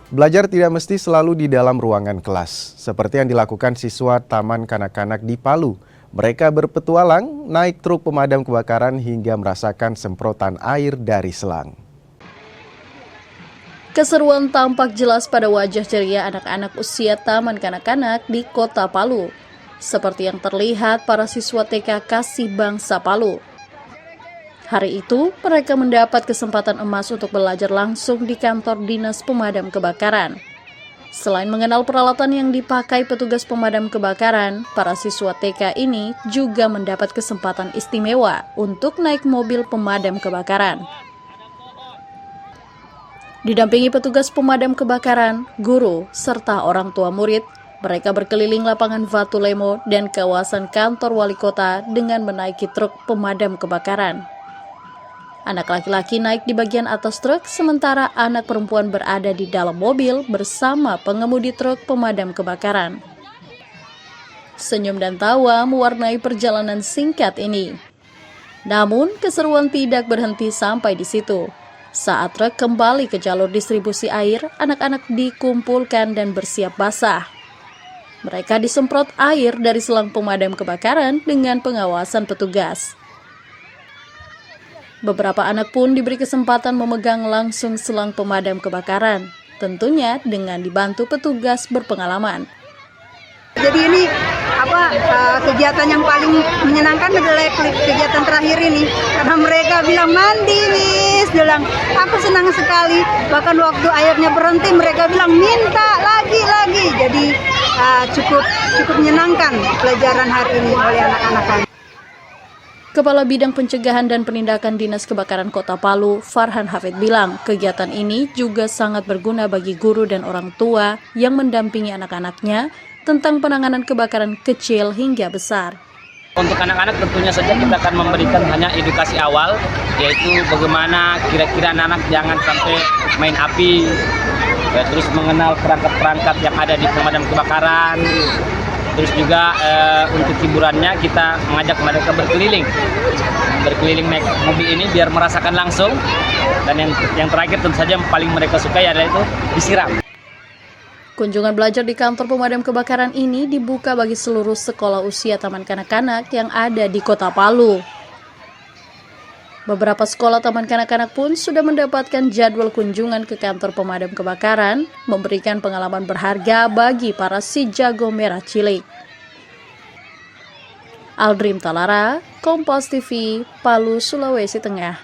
Belajar tidak mesti selalu di dalam ruangan kelas, seperti yang dilakukan siswa Taman Kanak-kanak di Palu. Mereka berpetualang, naik truk pemadam kebakaran hingga merasakan semprotan air dari selang. Keseruan tampak jelas pada wajah ceria anak-anak usia Taman Kanak-kanak di Kota Palu. Seperti yang terlihat para siswa TK Kasih Bangsa Palu. Hari itu, mereka mendapat kesempatan emas untuk belajar langsung di kantor Dinas Pemadam Kebakaran. Selain mengenal peralatan yang dipakai petugas pemadam kebakaran, para siswa TK ini juga mendapat kesempatan istimewa untuk naik mobil pemadam kebakaran. Didampingi petugas pemadam kebakaran, guru, serta orang tua murid, mereka berkeliling lapangan Vatulemo dan kawasan kantor wali kota dengan menaiki truk pemadam kebakaran. Anak laki-laki naik di bagian atas truk, sementara anak perempuan berada di dalam mobil bersama pengemudi truk pemadam kebakaran. Senyum dan tawa mewarnai perjalanan singkat ini. Namun, keseruan tidak berhenti sampai di situ. Saat truk kembali ke jalur distribusi air, anak-anak dikumpulkan dan bersiap basah. Mereka disemprot air dari selang pemadam kebakaran dengan pengawasan petugas. Beberapa anak pun diberi kesempatan memegang langsung selang pemadam kebakaran, tentunya dengan dibantu petugas berpengalaman. Jadi ini kegiatan yang paling menyenangkan adalah kegiatan terakhir ini, karena mereka bilang mandi Miss, bilang aku senang sekali, bahkan waktu airnya berhenti mereka bilang minta lagi, jadi cukup menyenangkan pelajaran hari ini oleh anak-anak kami. Kepala Bidang Pencegahan dan Penindakan Dinas Kebakaran Kota Palu, Farhan Hafid bilang, kegiatan ini juga sangat berguna bagi guru dan orang tua yang mendampingi anak-anaknya tentang penanganan kebakaran kecil hingga besar. Untuk anak-anak tentunya saja kita akan memberikan hanya edukasi awal, yaitu bagaimana kira-kira anak-anak jangan sampai main api, terus mengenal perangkat-perangkat yang ada di pemadam kebakaran. Terus juga untuk hiburannya kita mengajak mereka berkeliling naik mobil ini biar merasakan langsung. Dan yang terakhir tentu saja yang paling mereka suka adalah itu disiram. Kunjungan belajar di kantor pemadam kebakaran ini dibuka bagi seluruh sekolah usia Taman Kanak-kanak yang ada di Kota Palu. Beberapa sekolah Taman Kanak-kanak pun sudah mendapatkan jadwal kunjungan ke kantor pemadam kebakaran, memberikan pengalaman berharga bagi para si jago merah cilik. Aldrim Talara, Kompas TV, Palu, Sulawesi Tengah.